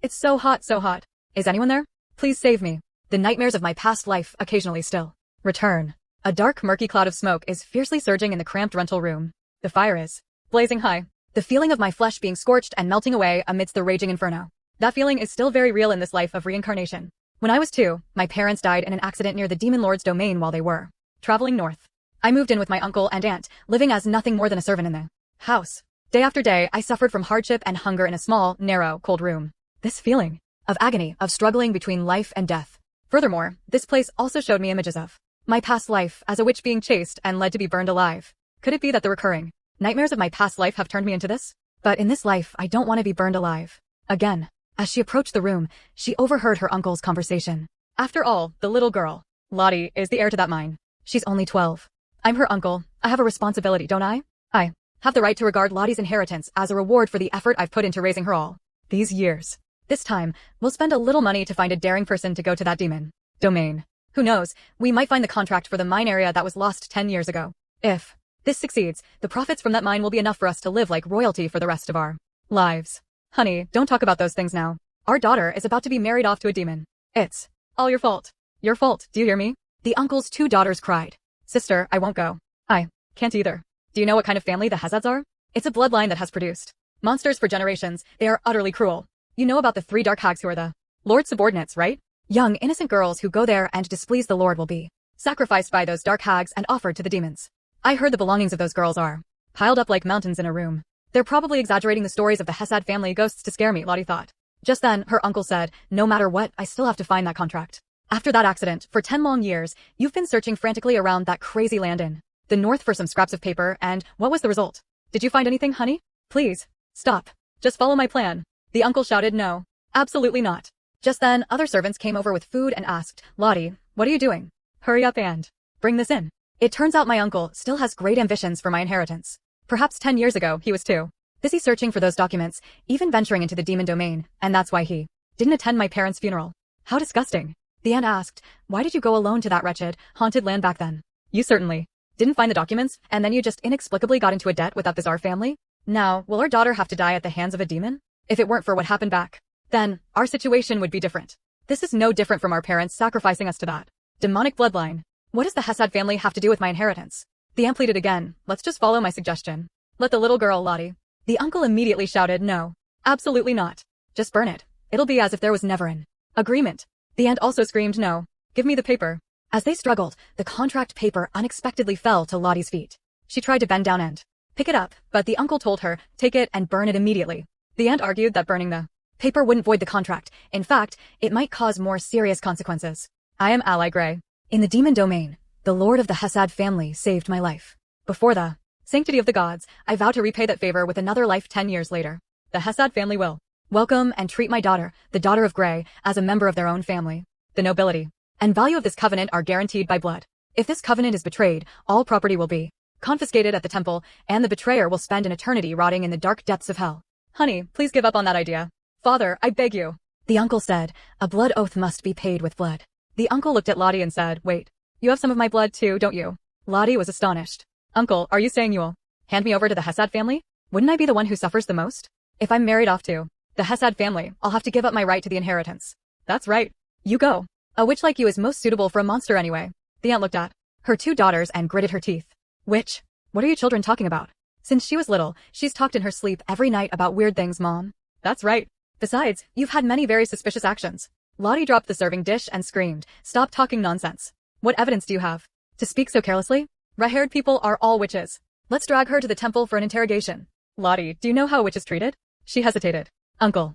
It's so hot, so hot. Is anyone there? Please save me. The nightmares of my past life occasionally still return. A dark, murky cloud of smoke is fiercely surging in the cramped rental room. The fire is blazing high. The feeling of my flesh being scorched and melting away amidst the raging inferno. That feeling is still very real in this life of reincarnation. When I was 2, my parents died in an accident near the Demon Lord's domain while they were traveling north. I moved in with my uncle and aunt, living as nothing more than a servant in the house. Day after day, I suffered from hardship and hunger in a small, narrow, cold room. This feeling of agony, of struggling between life and death. Furthermore, this place also showed me images of my past life as a witch being chased and led to be burned alive. Could it be that the recurring nightmares of my past life have turned me into this? But in this life, I don't want to be burned alive. Again. As she approached the room, she overheard her uncle's conversation. After all, the little girl, Lottie, is the heir to that mine. She's only 12. I'm her uncle. I have a responsibility, don't I? I have the right to regard Lottie's inheritance as a reward for the effort I've put into raising her all these years. This time, we'll spend a little money to find a daring person to go to that demon domain. Who knows, we might find the contract for the mine area that was lost 10 years ago. If this succeeds, the profits from that mine will be enough for us to live like royalty for the rest of our lives. Honey, don't talk about those things now. Our daughter is about to be married off to a demon. It's all your fault. Your fault, do you hear me? The uncle's 2 daughters cried. Sister, I won't go. I can't either. Do you know what kind of family the Halsteads are? It's a bloodline that has produced monsters for generations. They are utterly cruel. You know about the 3 dark hags who are the Lord's subordinates, right? Young, innocent girls who go there and displease the Lord will be sacrificed by those dark hags and offered to the demons. I heard the belongings of those girls are piled up like mountains in a room. They're probably exaggerating the stories of the Halstead family ghosts to scare me, Lottie thought. Just then, her uncle said, no matter what, I still have to find that contract. After that accident, for 10 long years, you've been searching frantically around that crazy land in the north for some scraps of paper, and what was the result? Did you find anything, honey? Please, stop. Just follow my plan. The uncle shouted no. Absolutely not. Just then, other servants came over with food and asked, Lottie, what are you doing? Hurry up and bring this in. It turns out my uncle still has great ambitions for my inheritance. Perhaps 10 years ago, he was too busy searching for those documents, even venturing into the demon domain, and that's why he didn't attend my parents' funeral. How disgusting. The aunt asked, why did you go alone to that wretched, haunted land back then? You certainly didn't find the documents, and then you just inexplicably got into a debt with that bizarre family? Now, will our daughter have to die at the hands of a demon? If it weren't for what happened back then, our situation would be different. This is no different from our parents sacrificing us to that demonic bloodline. What does the Halstead family have to do with my inheritance? The aunt pleaded again, let's just follow my suggestion. Let the little girl, Lottie. The uncle immediately shouted no. Absolutely not. Just burn it. It'll be as if there was never an agreement. The aunt also screamed no. Give me the paper. As they struggled, the contract paper unexpectedly fell to Lottie's feet. She tried to bend down and pick it up, but the uncle told her, take it and burn it immediately. The aunt argued that burning the paper wouldn't void the contract. In fact, it might cause more serious consequences. I am Ally Gray. In the demon domain, the lord of the Halstead family saved my life. Before the sanctity of the gods, I vow to repay that favor with another life 10 years later. The Halstead family will welcome and treat my daughter, the daughter of Gray, as a member of their own family. The nobility and value of this covenant are guaranteed by blood. If this covenant is betrayed, all property will be confiscated at the temple, and the betrayer will spend an eternity rotting in the dark depths of hell. Honey, please give up on that idea. Father, I beg you. The uncle said, a blood oath must be paid with blood. The uncle looked at Lottie and said, wait, you have some of my blood too, don't you? Lottie was astonished. Uncle, are you saying you'll hand me over to the Halstead family? Wouldn't I be the one who suffers the most? If I'm married off to the Halstead family, I'll have to give up my right to the inheritance. That's right. You go. A witch like you is most suitable for a monster anyway. The aunt looked at her 2 daughters and gritted her teeth. Witch? What are you children talking about? Since she was little, she's talked in her sleep every night about weird things, Mom. That's right. Besides, you've had many very suspicious actions. Lottie dropped the serving dish and screamed, stop talking nonsense. What evidence do you have to speak so carelessly? Red-haired people are all witches. Let's drag her to the temple for an interrogation. Lottie, do you know how a witch is treated? She hesitated. Uncle,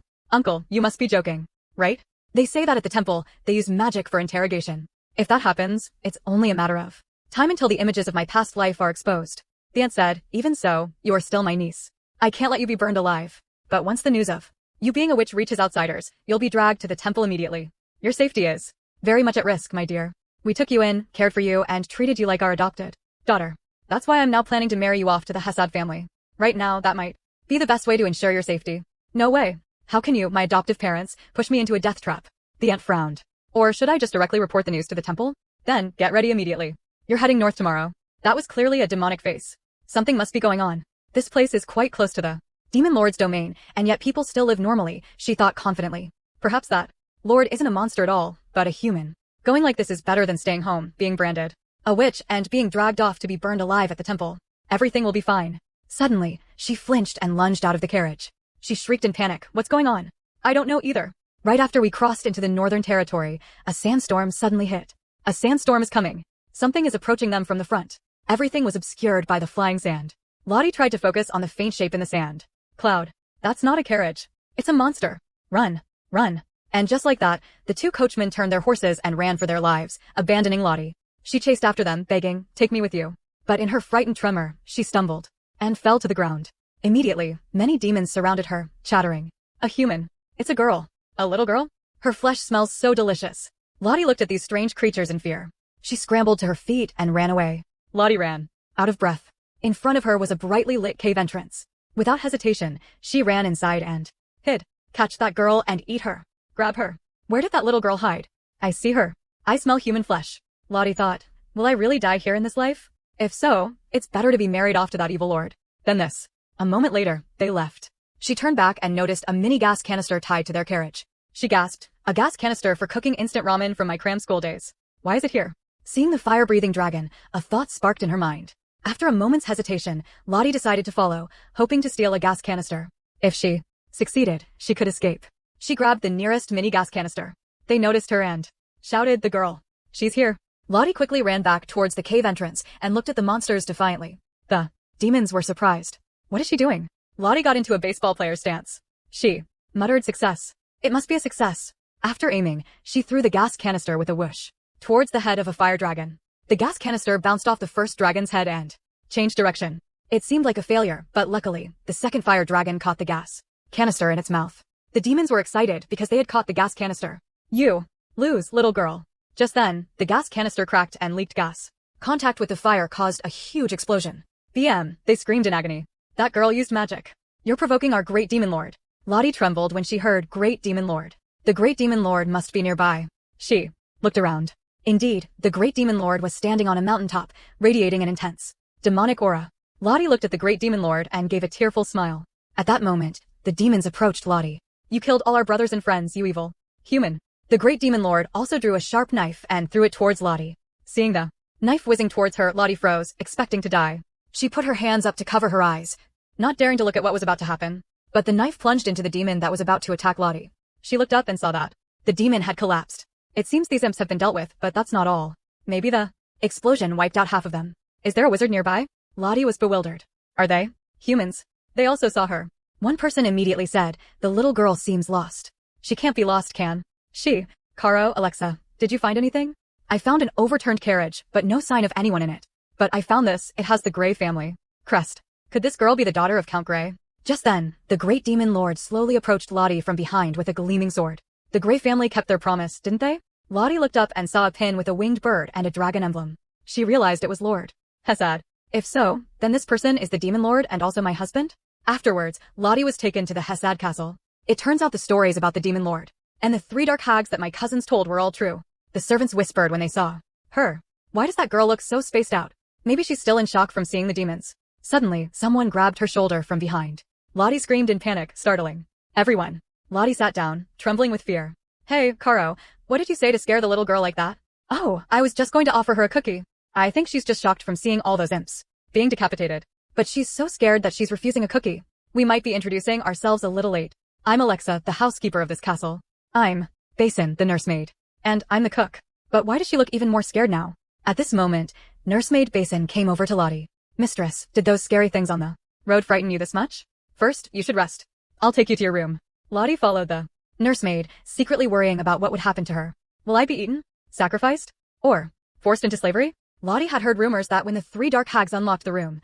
you must be joking, right? They say that at the temple, they use magic for interrogation. If that happens, it's only a matter of time until the images of my past life are exposed. The aunt said, even so, you are still my niece. I can't let you be burned alive. But once the news of you being a witch reaches outsiders, you'll be dragged to the temple immediately. Your safety is very much at risk, my dear. We took you in, cared for you, and treated you like our adopted daughter. That's why I'm now planning to marry you off to the Halstead family. Right now, that might be the best way to ensure your safety. No way. How can you, my adoptive parents, push me into a death trap? The aunt frowned. Or should I just directly report the news to the temple? Then, get ready immediately. You're heading north tomorrow. That was clearly a demonic face. Something must be going on. This place is quite close to the Demon Lord's domain, and yet people still live normally, she thought confidently. Perhaps that Lord isn't a monster at all, but a human. Going like this is better than staying home, being branded a witch, and being dragged off to be burned alive at the temple. Everything will be fine. Suddenly, she flinched and lunged out of the carriage. She shrieked in panic. What's going on? I don't know either. Right after we crossed into the northern territory, a sandstorm suddenly hit. A sandstorm is coming. Something is approaching them from the front. Everything was obscured by the flying sand. Lottie tried to focus on the faint shape in the sand. Cloud. That's not a carriage. It's a monster. Run. Run. And just like that, the two coachmen turned their horses and ran for their lives, abandoning Lottie. She chased after them, begging, "Take me with you." But in her frightened tremor, she stumbled and fell to the ground. Immediately, many demons surrounded her, chattering. A human. It's a girl. A little girl? Her flesh smells so delicious. Lottie looked at these strange creatures in fear. She scrambled to her feet and ran away. Lottie ran, out of breath. In front of her was a brightly lit cave entrance. Without hesitation, she ran inside and hid. Catch that girl and eat her. Grab her. Where did that little girl hide? I see her. I smell human flesh. Lottie thought, will I really die here in this life? If so, it's better to be married off to that evil lord than this. A moment later, they left. She turned back and noticed a mini gas canister tied to their carriage. She gasped, a gas canister for cooking instant ramen from my cram school days. Why is it here? Seeing the fire-breathing dragon, a thought sparked in her mind. After a moment's hesitation, Lottie decided to follow, hoping to steal a gas canister. If she succeeded, she could escape. She grabbed the nearest mini gas canister. They noticed her and shouted, "The girl. She's here." Lottie quickly ran back towards the cave entrance and looked at the monsters defiantly. The demons were surprised. What is she doing? Lottie got into a baseball player's stance. She muttered success. It must be a success. After aiming, she threw the gas canister with a whoosh towards the head of a fire dragon. The gas canister bounced off the first dragon's head and changed direction. It seemed like a failure, but luckily, the second fire dragon caught the gas canister in its mouth. The demons were excited because they had caught the gas canister. You lose, little girl. Just then, the gas canister cracked and leaked gas. Contact with the fire caused a huge explosion. BM, they screamed in agony. That girl used magic. You're provoking our great demon lord. Lottie trembled when she heard Great Demon Lord. The Great Demon Lord must be nearby. She looked around. Indeed, the Great Demon Lord was standing on a mountaintop, radiating an intense, demonic aura. Lottie looked at the Great Demon Lord and gave a tearful smile. At that moment, the demons approached Lottie. You killed all our brothers and friends, you evil human. The Great Demon Lord also drew a sharp knife and threw it towards Lottie. Seeing the knife whizzing towards her, Lottie froze, expecting to die. She put her hands up to cover her eyes, not daring to look at what was about to happen. But the knife plunged into the demon that was about to attack Lottie. She looked up and saw that the demon had collapsed. It seems these imps have been dealt with, but that's not all. Maybe the explosion wiped out half of them. Is there a wizard nearby? Lottie was bewildered. Are they humans? They also saw her. One person immediately said, the little girl seems lost. She can't be lost, can she? Caro, Alexa, did you find anything? I found an overturned carriage, but no sign of anyone in it. But I found this, it has the Grey family crest. Could this girl be the daughter of Count Grey? Just then, the Great Demon Lord slowly approached Lottie from behind with a gleaming sword. The Grey family kept their promise, didn't they? Lottie looked up and saw a pin with a winged bird and a dragon emblem. She realized it was Lord Halstead. If so, then this person is the Demon Lord and also my husband? Afterwards, Lottie was taken to the Halstead Castle. It turns out the stories about the Demon Lord and the 3 dark hags that my cousins told were all true. The servants whispered when they saw her. Why does that girl look so spaced out? Maybe she's still in shock from seeing the demons. Suddenly, someone grabbed her shoulder from behind. Lottie screamed in panic, startling everyone. Lottie sat down, trembling with fear. Hey, Caro, what did you say to scare the little girl like that? Oh, I was just going to offer her a cookie. I think she's just shocked from seeing all those imps being decapitated. But she's so scared that she's refusing a cookie. We might be introducing ourselves a little late. I'm Alexa, the housekeeper of this castle. I'm Basin, the nursemaid. And I'm the cook. But why does she look even more scared now? At this moment, nursemaid Basin came over to Lottie. Mistress, did those scary things on the road frighten you this much? First, you should rest. I'll take you to your room. Lottie followed the nursemaid, secretly worrying about what would happen to her. Will I be eaten? Sacrificed? Or forced into slavery? Lottie had heard rumors that when the 3 dark hags unlocked the room,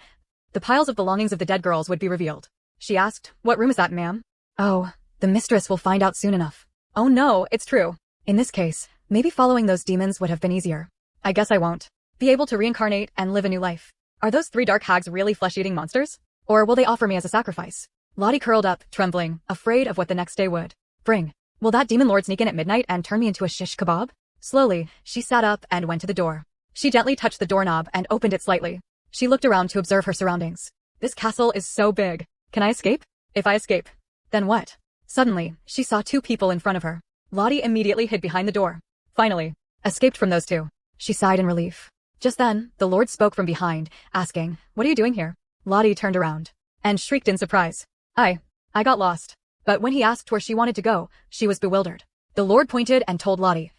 the piles of belongings of the dead girls would be revealed. She asked, what room is that, ma'am? Oh, the mistress will find out soon enough. Oh no, it's true. In this case, maybe following those demons would have been easier. I guess I won't be able to reincarnate and live a new life. Are those 3 dark hags really flesh-eating monsters? Or will they offer me as a sacrifice? Lottie curled up, trembling, afraid of what the next day would bring. Will that demon lord sneak in at midnight and turn me into a shish kebab? Slowly, she sat up and went to the door. She gently touched the doorknob and opened it slightly. She looked around to observe her surroundings. This castle is so big. Can I escape? If I escape, then what? Suddenly, she saw two people in front of her. Lottie immediately hid behind the door. Finally, escaped from those two. She sighed in relief. Just then, the Lord spoke from behind, asking, "What are you doing here?" Lottie turned around and shrieked in surprise. I got lost." But when he asked where she wanted to go, she was bewildered. The Lord pointed and told Lottie,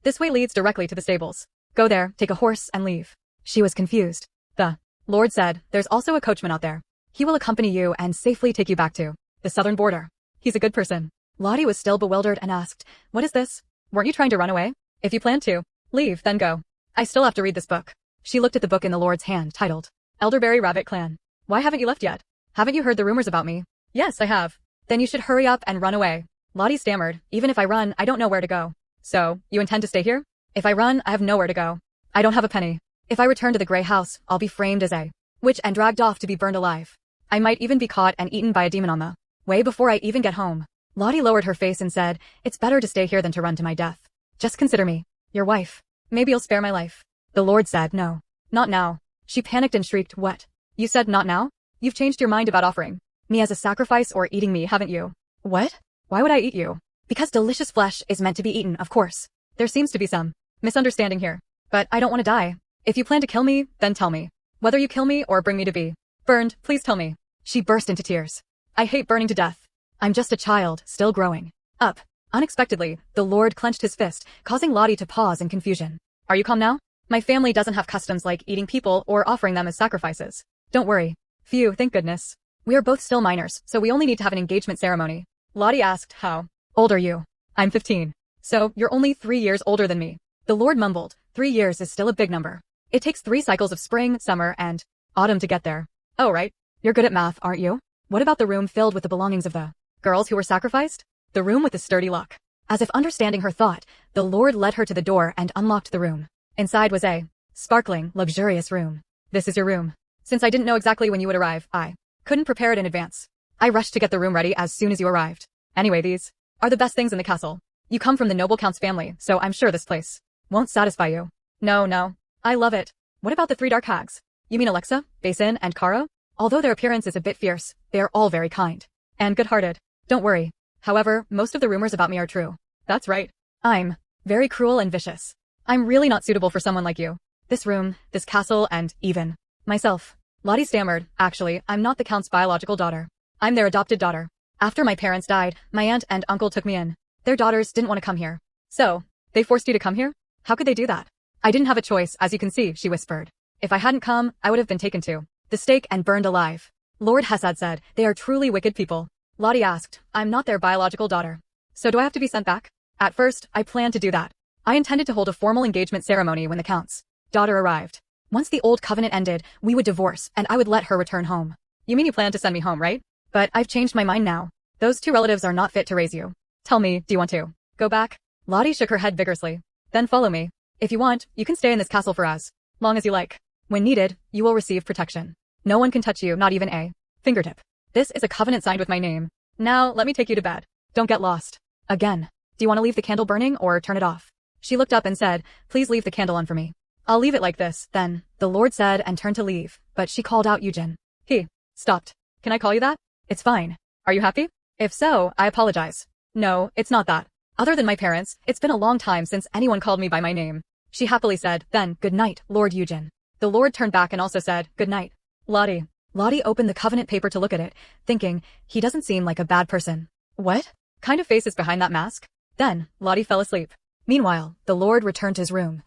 "This way leads directly to the stables. Go there, take a horse, and leave." She was confused. The Lord said, "There's also a coachman out there. He will accompany you and safely take you back to the southern border. He's a good person." Lottie was still bewildered and asked, "What is this? Weren't you trying to run away? If you plan to leave, then go. I still have to read this book." She looked at the book in the Lord's hand, titled Elderberry Rabbit Clan. "Why haven't you left yet? Haven't you heard the rumors about me?" "Yes, I have." "Then you should hurry up and run away." Lottie stammered, "Even if I run, I don't know where to go." "So, you intend to stay here?" "If I run, I have nowhere to go. I don't have a penny. If I return to the gray house, I'll be framed as a witch and dragged off to be burned alive. I might even be caught and eaten by a demon on the way before I even get home." Lottie lowered her face and said, "It's better to stay here than to run to my death. Just consider me your wife. Maybe you'll spare my life." The Lord said, "No. Not now." She panicked and shrieked, "What? You said not now? You've changed your mind about offering me as a sacrifice or eating me, haven't you?" "What? Why would I eat you?" "Because delicious flesh is meant to be eaten, of course. There seems to be some misunderstanding here. But I don't want to die. If you plan to kill me, then tell me. Whether you kill me or bring me to be burned, please tell me." She burst into tears. "I hate burning to death. I'm just a child, still growing up." Unexpectedly, the Lord clenched his fist, causing Lottie to pause in confusion. "Are you calm now? My family doesn't have customs like eating people or offering them as sacrifices. Don't worry. Phew, thank goodness. We are both still minors, so we only need to have an engagement ceremony." Lottie asked, "How old are you?" "I'm 15. "So, you're only 3 years older than me." The Lord mumbled, 3 years is still a big number. It takes 3 cycles of spring, summer, and autumn to get there. "Oh, right. You're good at math, aren't you? What about the room filled with the belongings of the girls who were sacrificed?" "The room with the sturdy lock." As if understanding her thought, the Lord led her to the door and unlocked the room. Inside was a sparkling, luxurious room. "This is your room. Since I didn't know exactly when you would arrive, I couldn't prepare it in advance. I rushed to get the room ready as soon as you arrived. Anyway, these are the best things in the castle. You come from the noble count's family, so I'm sure this place won't satisfy you." No. I love it." "What about the 3 dark hags? You mean Alexa, Basin, and Karo? Although their appearance is a bit fierce, they are all very kind and good-hearted. Don't worry. However, most of the rumors about me are true." "That's right. I'm very cruel and vicious. I'm really not suitable for someone like you. This room, this castle, and even myself." Lottie stammered, "Actually, I'm not the count's biological daughter. I'm their adopted daughter. After my parents died, my aunt and uncle took me in. Their daughters didn't want to come here. So, they forced you to come here? How could they do that?" "I didn't have a choice, as you can see," she whispered. "If I hadn't come, I would have been taken to the stake and burned alive." Lord Halstead said, "They are truly wicked people." Lottie asked, "I'm not their biological daughter. So do I have to be sent back?" "At first, I planned to do that. I intended to hold a formal engagement ceremony when the count's daughter arrived. Once the old covenant ended, we would divorce, and I would let her return home." "You mean you plan to send me home, right?" "But I've changed my mind now. Those 2 relatives are not fit to raise you. Tell me, do you want to go back?" Lottie shook her head vigorously. "Then follow me. If you want, you can stay in this castle for as long as you like. When needed, you will receive protection. No one can touch you, not even a fingertip. This is a covenant signed with my name. Now, let me take you to bed. Don't get lost again. Do you want to leave the candle burning or turn it off?" She looked up and said, "Please leave the candle on for me." "I'll leave it like this, then," the Lord said and turned to leave, but she called out Eugen. He stopped. "Can I call you that?" "It's fine. Are you happy?" "If so, I apologize." "No, it's not that. Other than my parents, it's been a long time since anyone called me by my name." She happily said, "Then, good night, Lord Eugen." The Lord turned back and also said, "Good night, Lottie." Lottie opened the covenant paper to look at it, thinking, he doesn't seem like a bad person. What kind of face is behind that mask? Then, Lottie fell asleep. Meanwhile, the Lord returned to his room,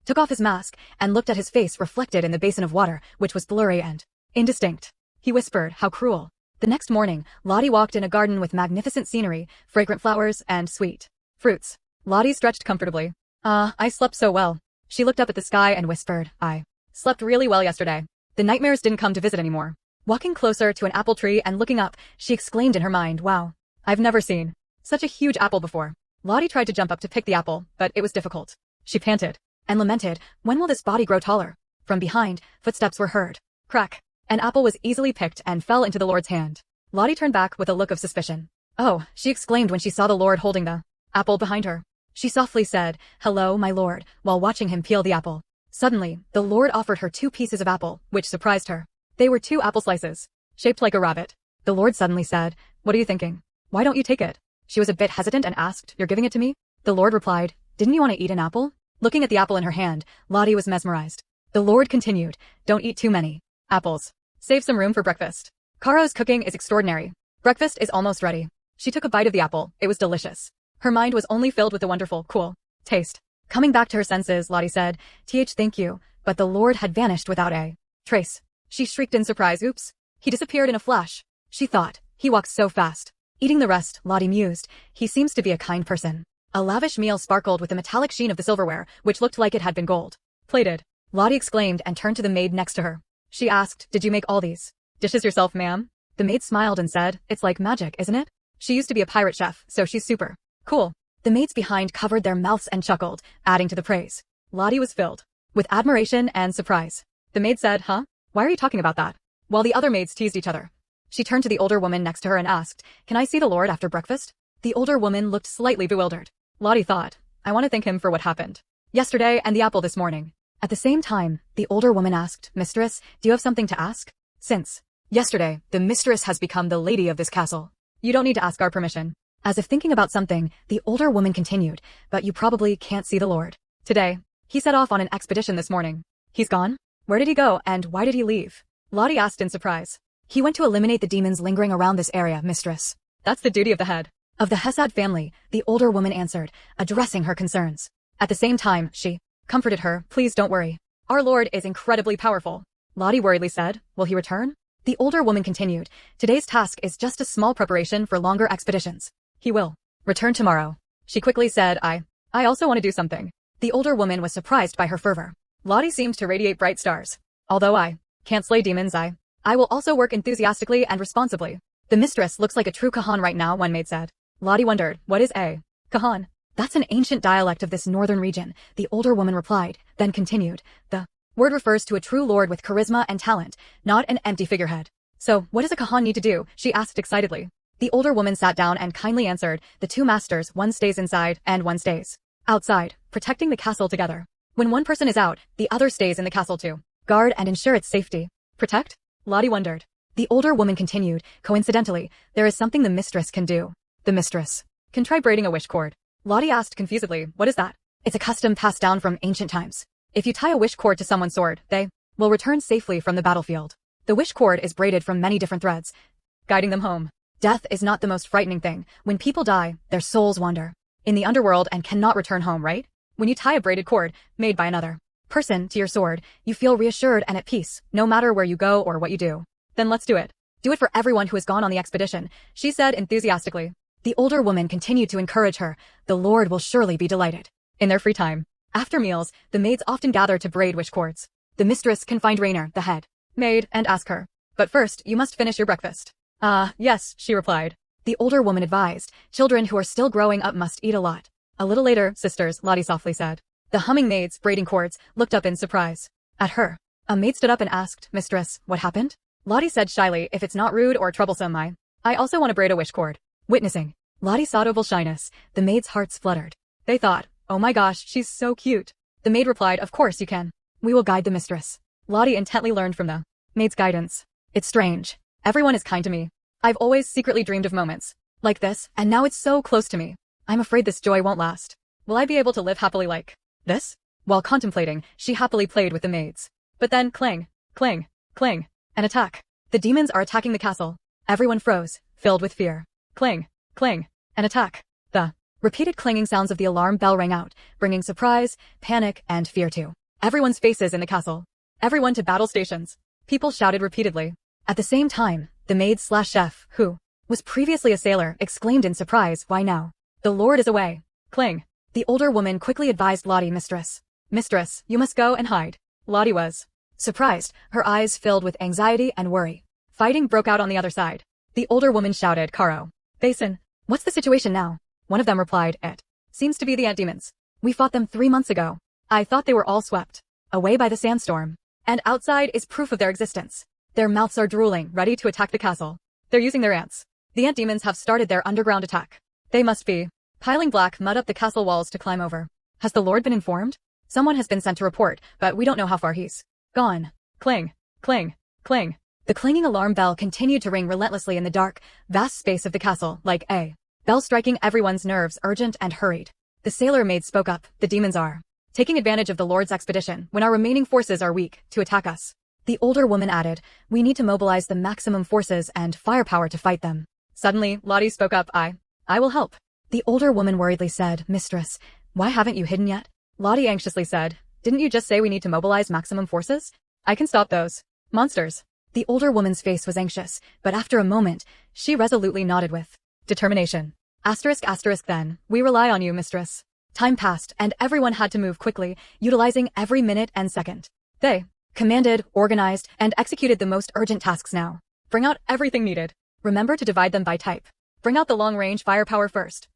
took off his mask, and looked at his face reflected in the basin of water, which was blurry and indistinct. He whispered, "How cruel." The next morning, Lottie walked in a garden with magnificent scenery, fragrant flowers, and sweet fruits. Lottie stretched comfortably. I slept so well." She looked up at the sky and whispered, "I slept really well yesterday. The nightmares didn't come to visit anymore." Walking closer to an apple tree and looking up, she exclaimed in her mind, "Wow, I've never seen such a huge apple before." Lottie tried to jump up to pick the apple, but it was difficult. She panted and lamented, "When will this body grow taller?" From behind, footsteps were heard. Crack. An apple was easily picked and fell into the Lord's hand. Lottie turned back with a look of suspicion. "Oh," she exclaimed when she saw the Lord holding the apple behind her. She softly said, "Hello, my Lord," while watching him peel the apple. Suddenly, the Lord offered her 2 pieces of apple, which surprised her. They were 2 apple slices, shaped like a rabbit. The Lord suddenly said, "What are you thinking? Why don't you take it?" She was a bit hesitant and asked, "You're giving it to me?" The Lord replied, "Didn't you want to eat an apple?" Looking at the apple in her hand, Lottie was mesmerized. The Lord continued, "Don't eat too many apples. Save some room for breakfast. Karo's cooking is extraordinary. Breakfast is almost ready." She took a bite of the apple. It was delicious. Her mind was only filled with the wonderful, cool taste. Coming back to her senses, Lottie said, Thank you," but the Lord had vanished without a trace. She shrieked in surprise. Oops. He disappeared in a flash. She thought, he walks so fast. Eating the rest, Lottie mused, he seems to be a kind person. A lavish meal sparkled with the metallic sheen of the silverware, which looked like it had been gold plated. Lottie exclaimed and turned to the maid next to her. She asked, "Did you make all these dishes yourself, ma'am?" The maid smiled and said, "It's like magic, isn't it?" She used to be a pirate chef, so she's super cool. The maids behind covered their mouths and chuckled, adding to the praise. Lottie was filled with admiration and surprise. The maid said, "Huh? Why are you talking about that?" While the other maids teased each other. She turned to the older woman next to her and asked, "Can I see the Lord after breakfast?" The older woman looked slightly bewildered. Lottie thought, "I want to thank him for what happened yesterday and the apple this morning." At the same time, the older woman asked, "Mistress, do you have something to ask? Since yesterday, the mistress has become the lady of this castle. You don't need to ask our permission." As if thinking about something, the older woman continued, "But you probably can't see the Lord today. He set off on an expedition this morning." "He's gone? Where did he go and why did he leave?" Lottie asked in surprise. "He went to eliminate the demons lingering around this area, mistress. That's the duty of the head of the Halstead family," the older woman answered, addressing her concerns. At the same time, she comforted her, "Please don't worry. Our Lord is incredibly powerful." Lottie worriedly said, "Will he return?" The older woman continued, "Today's task is just a small preparation for longer expeditions. He will return tomorrow." She quickly said, I also want to do something." The older woman was surprised by her fervor. Lottie seemed to radiate bright stars. "Although I can't slay demons, I will also work enthusiastically and responsibly." "The mistress looks like a true Kahan right now," one maid said. Lottie wondered, "What is a Kahan?" "That's an ancient dialect of this northern region," the older woman replied, then continued, "The word refers to a true lord with charisma and talent, not an empty figurehead." "So, what does a Kahan need to do?" she asked excitedly. The older woman sat down and kindly answered, "The two masters, one stays inside and one stays outside, protecting the castle together. When one person is out, the other stays in the castle to guard and ensure its safety." "Protect?" Lottie wondered. The older woman continued, "Coincidentally, there is something the mistress can do." "The mistress can try braiding a wish cord." Lottie asked confusedly, "What is that?" "It's a custom passed down from ancient times. If you tie a wish cord to someone's sword, they will return safely from the battlefield. The wish cord is braided from many different threads, guiding them home. Death is not the most frightening thing. When people die, their souls wander in the underworld and cannot return home, right? When you tie a braided cord, made by another person, to your sword, you feel reassured and at peace, no matter where you go or what you do." "Then let's do it. Do it for everyone who has gone on the expedition," she said enthusiastically. The older woman continued to encourage her, "The Lord will surely be delighted." In their free time, after meals, the maids often gather to braid wish cords. The mistress can find Rainer, the head maid, and ask her, "But first, you must finish your breakfast." Yes," she replied. The older woman advised, "Children who are still growing up must eat a lot." "A little later, sisters," Lottie softly said. The humming maids, braiding cords, looked up in surprise. At her, a maid stood up and asked, "Mistress, what happened?" Lottie said shyly, "If it's not rude or troublesome, I also want to braid a wish cord." Witnessing Lottie's audible shyness, the maids' hearts fluttered. They thought, "Oh my gosh, she's so cute." The maid replied, "Of course you can. We will guide the mistress." Lottie intently learned from the maid's guidance. "It's strange. Everyone is kind to me. I've always secretly dreamed of moments like this, and now it's so close to me. I'm afraid this joy won't last. Will I be able to live happily like this?" While contemplating, she happily played with the maids. But then, clang, clang, clang, an attack. The demons are attacking the castle. Everyone froze, filled with fear. Clang, clang, an attack. The repeated clanging sounds of the alarm bell rang out, bringing surprise, panic, and fear to everyone's faces in the castle. "Everyone to battle stations," people shouted repeatedly. At the same time, the maid/chef, who was previously a sailor, exclaimed in surprise, "Why now? The Lord is away." Clang. The older woman quickly advised Lottie, Mistress, you must go and hide." Lottie was surprised, her eyes filled with anxiety and worry. Fighting broke out on the other side. The older woman shouted, "Karo, Basin, what's the situation now?" One of them replied, "It seems to be the ant demons. We fought them 3 months ago. I thought they were all swept away by the sandstorm. And outside is proof of their existence. Their mouths are drooling, ready to attack the castle. They're using their ants. The ant demons have started their underground attack. They must be piling black mud up the castle walls to climb over. Has the Lord been informed? Someone has been sent to report, but we don't know how far he's gone." Clang, clang, clang. The clanging alarm bell continued to ring relentlessly in the dark, vast space of the castle, like a bell striking everyone's nerves, urgent and hurried. The sailor maid spoke up. The demons are taking advantage of the Lord's expedition when our remaining forces are weak to attack us. The older woman added, we need to mobilize the maximum forces and firepower to fight them. Suddenly, Lottie spoke up. I will help. The older woman worriedly said, Mistress, why haven't you hidden yet? Lottie anxiously said, didn't you just say we need to mobilize maximum forces? I can stop those monsters. The older woman's face was anxious, but after a moment, she resolutely nodded with determination. Then, we rely on you, mistress. Time passed, and everyone had to move quickly, utilizing every minute and second. They commanded, organized, and executed the most urgent tasks now. Bring out everything needed. Remember to divide them by type. Bring out the long-range firepower first.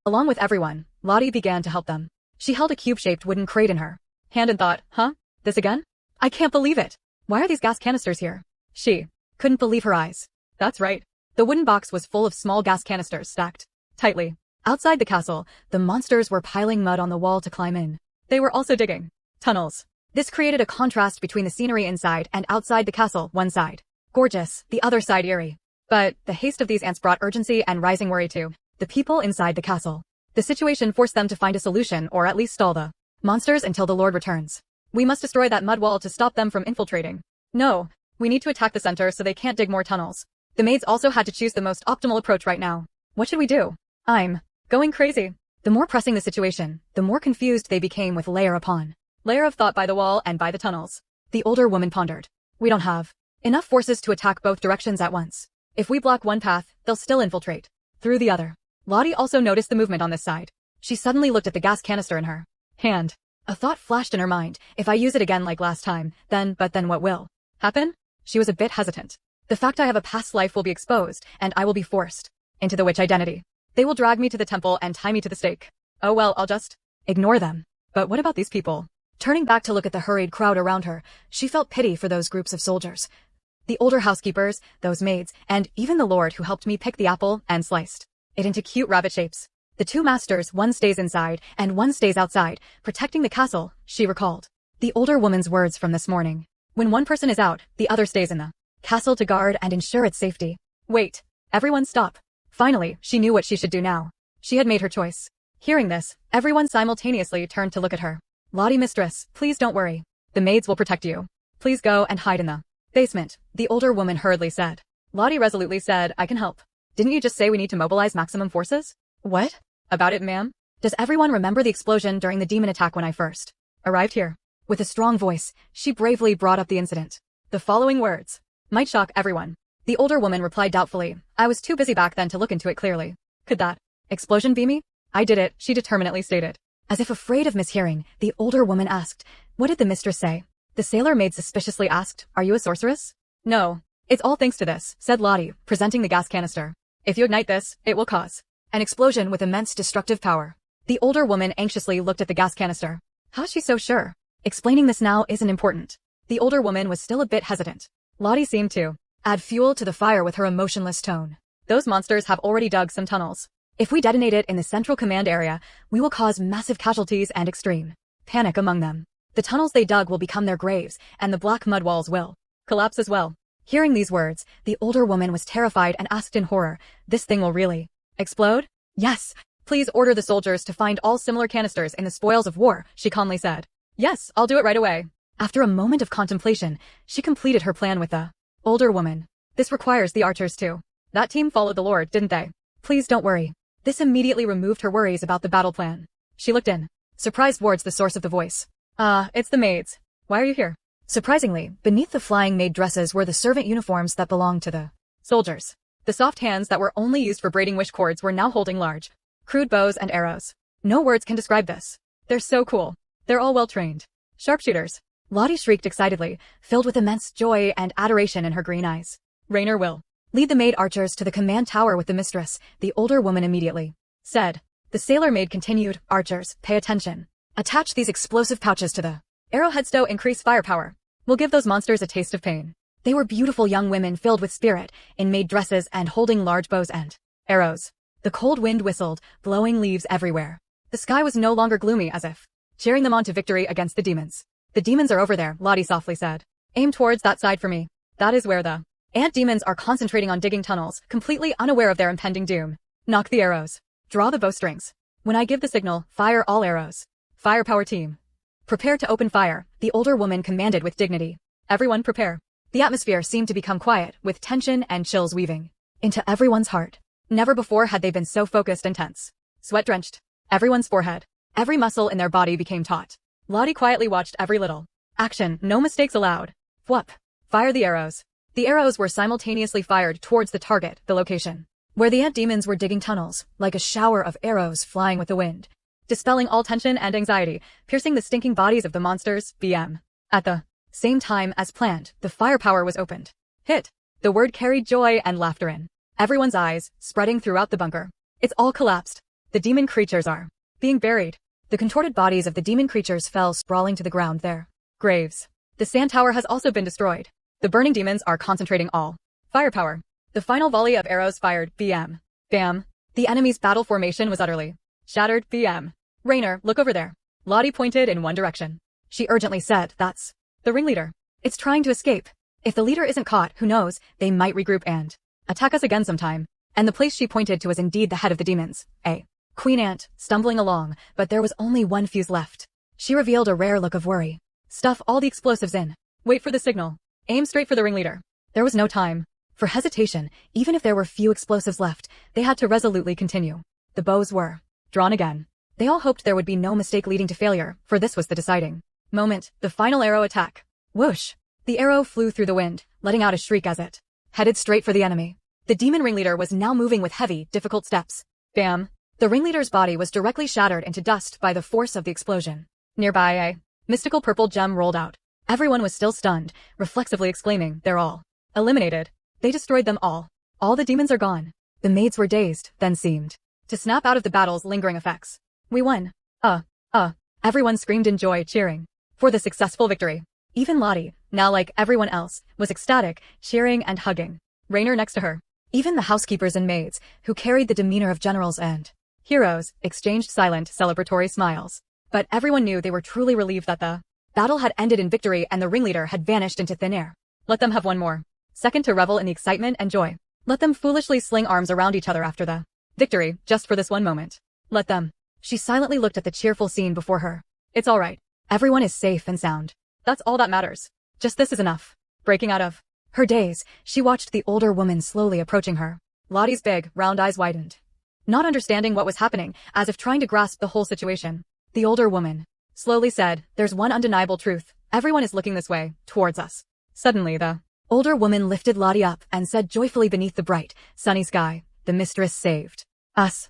Along with everyone, Lottie began to help them. She held a cube-shaped wooden crate in her hand and thought, huh? This again? I can't believe it. Why are these gas canisters here? She couldn't believe her eyes. That's right. The wooden box was full of small gas canisters stacked tightly. Outside the castle, the monsters were piling mud on the wall to climb in. They were also digging tunnels. This created a contrast between the scenery inside and outside the castle, one side gorgeous, the other side eerie. But the haste of these ants brought urgency and rising worry to the people inside the castle. The situation forced them to find a solution, or at least stall the monsters until the Lord returns. We must destroy that mud wall to stop them from infiltrating. No, we need to attack the center so they can't dig more tunnels. The maids also had to choose the most optimal approach right now. What should we do? I'm going crazy. The more pressing the situation, the more confused they became with layer upon layer of thought by the wall and by the tunnels. The older woman pondered. We don't have enough forces to attack both directions at once. If we block one path, they'll still infiltrate through the other. Lottie also noticed the movement on this side. She suddenly looked at the gas canister in her hand. A thought flashed in her mind. If I use it again like last time, then what will happen? She was a bit hesitant. The fact I have a past life will be exposed, and I will be forced into the witch identity. They will drag me to the temple and tie me to the stake. Oh well, I'll just ignore them. But what about these people? Turning back to look at the hurried crowd around her, she felt pity for those groups of soldiers. The older housekeepers, those maids, and even the Lord who helped me pick the apple and sliced it into cute rabbit shapes. The two masters, one stays inside and one stays outside, protecting the castle, she recalled. The older woman's words from this morning. When one person is out, the other stays in the castle to guard and ensure its safety. Wait. Everyone stop. Finally, she knew what she should do now. She had made her choice. Hearing this, everyone simultaneously turned to look at her. Lottie, mistress, please don't worry. The maids will protect you. Please go and hide in the basement, the older woman hurriedly said. Lottie resolutely said, I can help. Didn't you just say we need to mobilize maximum forces? What? About it, ma'am? Does everyone remember the explosion during the demon attack when I first arrived here? With a strong voice, she bravely brought up the incident. The following words might shock everyone. The older woman replied doubtfully, I was too busy back then to look into it clearly. Could that explosion be me? I did it, she determinately stated. As if afraid of mishearing, the older woman asked, what did the mistress say? The sailor maid suspiciously asked, are you a sorceress? No. It's all thanks to this, said Lottie, presenting the gas canister. If you ignite this, it will cause an explosion with immense destructive power. The older woman anxiously looked at the gas canister. How's she so sure? Explaining this now isn't important. The older woman was still a bit hesitant. Lottie seemed to add fuel to the fire with her emotionless tone. Those monsters have already dug some tunnels. If we detonate it in the central command area, we will cause massive casualties and extreme panic among them. The tunnels they dug will become their graves, and the black mud walls will collapse as well. Hearing these words, the older woman was terrified and asked in horror, this thing will really explode? Yes. Please order the soldiers to find all similar canisters in the spoils of war, she calmly said. Yes, I'll do it right away. After a moment of contemplation, she completed her plan with the older woman. This requires the archers too. That team followed the Lord, didn't they? Please don't worry. This immediately removed her worries about the battle plan. She looked in, surprised towards the source of the voice. It's the maids. Why are you here? Surprisingly, beneath the flying maid dresses were the servant uniforms that belonged to the soldiers. The soft hands that were only used for braiding wish cords were now holding large, crude bows and arrows. No words can describe this. They're so cool. They're all well-trained sharpshooters. Lottie shrieked excitedly, filled with immense joy and adoration in her green eyes. Rainer will lead the maid archers to the command tower with the mistress, the older woman immediately said. The sailor maid continued, archers, pay attention. Attach these explosive pouches to the arrowheads to increase firepower. We'll give those monsters a taste of pain. They were beautiful young women filled with spirit, in maid dresses and holding large bows and arrows. The cold wind whistled, blowing leaves everywhere. The sky was no longer gloomy, as if cheering them on to victory against the demons. The demons are over there, Lottie softly said. Aim towards that side for me. That is where the Ant demons are concentrating on digging tunnels, completely unaware of their impending doom. Knock the arrows. Draw the bowstrings. When I give the signal, fire all arrows. Firepower team. Prepare to open fire, the older woman commanded with dignity. Everyone prepare. The atmosphere seemed to become quiet, with tension and chills weaving into everyone's heart. Never before had they been so focused and tense. Sweat-drenched. Everyone's forehead. Every muscle in their body became taut. Lottie quietly watched every little action, no mistakes allowed. Whoop. Fire the arrows. The arrows were simultaneously fired towards the target, the location where the ant demons were digging tunnels, like a shower of arrows flying with the wind, dispelling all tension and anxiety, piercing the stinking bodies of the monsters, BM. At the same time as planned, the firepower was opened. Hit. The word carried joy and laughter in everyone's eyes, spreading throughout the bunker. It's all collapsed. The demon creatures are being buried. The contorted bodies of the demon creatures fell sprawling to the ground their graves. The sand tower has also been destroyed. The burning demons are concentrating all firepower. The final volley of arrows fired, BM. Bam. The enemy's battle formation was utterly shattered, BM. Raynor, look over there. Lottie pointed in one direction. She urgently said, that's the ringleader. It's trying to escape. If the leader isn't caught, who knows, they might regroup and attack us again sometime. And the place she pointed to was indeed the head of the demons, a queen ant, stumbling along, but there was only one fuse left. She revealed a rare look of worry. Stuff all the explosives in. Wait for the signal. Aim straight for the ringleader. There was no time for hesitation. Even if there were few explosives left, they had to resolutely continue. The bows were drawn again. They all hoped there would be no mistake leading to failure, for this was the deciding moment, the final arrow attack. Whoosh! The arrow flew through the wind, letting out a shriek as it headed straight for the enemy. The demon ringleader was now moving with heavy, difficult steps. Bam! The ringleader's body was directly shattered into dust by the force of the explosion. Nearby, a mystical purple gem rolled out. Everyone was still stunned, reflexively exclaiming, they're all eliminated. They destroyed them all. All the demons are gone. The maids were dazed, then seemed to snap out of the battle's lingering effects. We won. Everyone screamed in joy, cheering for the successful victory. Even Lottie, now like everyone else, was ecstatic, cheering and hugging Raynor next to her. Even the housekeepers and maids, who carried the demeanor of generals and heroes, exchanged silent, celebratory smiles. But everyone knew they were truly relieved that the battle had ended in victory and the ringleader had vanished into thin air. Let them have one more second to revel in the excitement and joy. Let them foolishly sling arms around each other after the victory, just for this one moment. Let them. She silently looked at the cheerful scene before her. It's all right. Everyone is safe and sound. That's all that matters. Just this is enough. Breaking out of her daze, she watched the older woman slowly approaching her. Lottie's big, round eyes widened, not understanding what was happening, as if trying to grasp the whole situation. The older woman slowly said, there's one undeniable truth. Everyone is looking this way, towards us. Suddenly the older woman lifted Lottie up and said joyfully beneath the bright, sunny sky, the mistress saved us.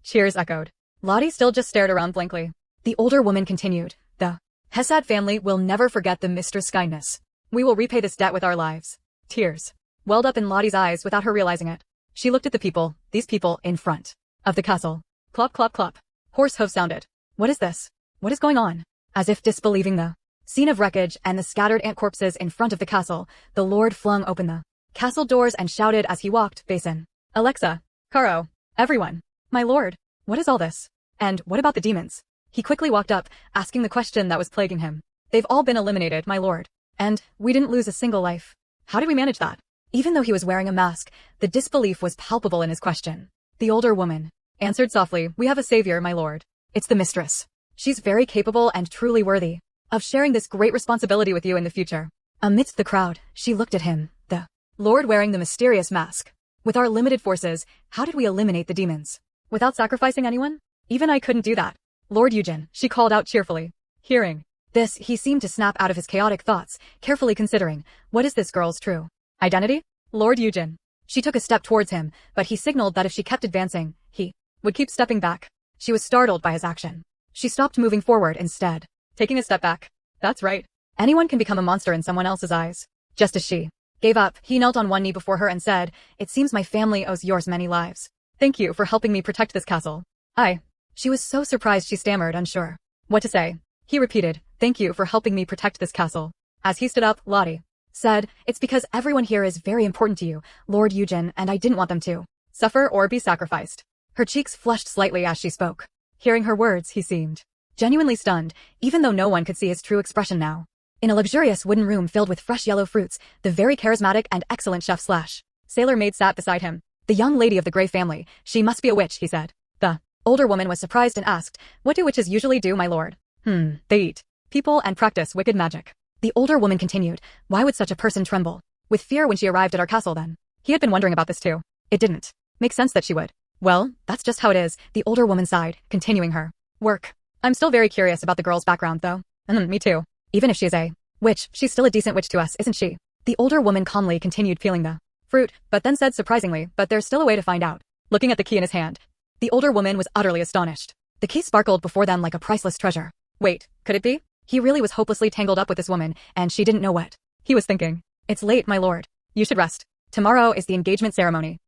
Cheers echoed. Lottie still just stared around blankly. The older woman continued, the Halstead family will never forget the mistress' kindness. We will repay this debt with our lives. Tears welled up in Lottie's eyes without her realizing it. She looked at the people, these people, in front of the castle. Clop, clop, clop. Horse hoof sounded. What is this? What is going on? As if disbelieving the scene of wreckage and the scattered ant corpses in front of the castle, the lord flung open the castle doors and shouted as he walked, Basin. Alexa, Caro, everyone. My lord, what is all this? And what about the demons? He quickly walked up, asking the question that was plaguing him. They've all been eliminated, my lord. And we didn't lose a single life. How did we manage that? Even though he was wearing a mask, the disbelief was palpable in his question. The older woman answered softly, we have a savior, my lord. It's the mistress. She's very capable and truly worthy of sharing this great responsibility with you in the future. Amidst the crowd, she looked at him, the lord wearing the mysterious mask. With our limited forces, how did we eliminate the demons? Without sacrificing anyone? Even I couldn't do that. Lord Eugen, she called out cheerfully. Hearing this, he seemed to snap out of his chaotic thoughts, carefully considering, what is this girl's true identity? Lord Eugen. She took a step towards him, but he signaled that if she kept advancing, he would keep stepping back. She was startled by his action. She stopped moving forward instead, taking a step back. That's right. Anyone can become a monster in someone else's eyes. Just as she gave up, he knelt on one knee before her and said, it seems my family owes yours many lives. Thank you for helping me protect this castle. She was so surprised she stammered, unsure what to say. He repeated, thank you for helping me protect this castle. As he stood up, Lottie said, it's because everyone here is very important to you, Lord Eugen, and I didn't want them to suffer or be sacrificed. Her cheeks flushed slightly as she spoke. Hearing her words, he seemed genuinely stunned, even though no one could see his true expression now. In a luxurious wooden room filled with fresh yellow fruits, the very charismatic and excellent chef slash sailor maid sat beside him. The young lady of the Grey family. She must be a witch, he said. The older woman was surprised and asked, "What do witches usually do, my lord?" They eat people and practice wicked magic. The older woman continued, "Why would such a person tremble with fear when she arrived at our castle then?" He had been wondering about this too. It didn't make sense that she would. "Well, that's just how it is," the older woman sighed, continuing her work. "I'm still very curious about the girl's background though." Me too. Even if she's a witch, she's still a decent witch to us, isn't she?" The older woman calmly continued peeling the fruit, but then said surprisingly, "But there's still a way to find out." Looking at the key in his hand, the older woman was utterly astonished. The key sparkled before them like a priceless treasure. Wait, could it be? He really was hopelessly tangled up with this woman, and she didn't know what he was thinking. "It's late, my lord. You should rest. Tomorrow is the engagement ceremony."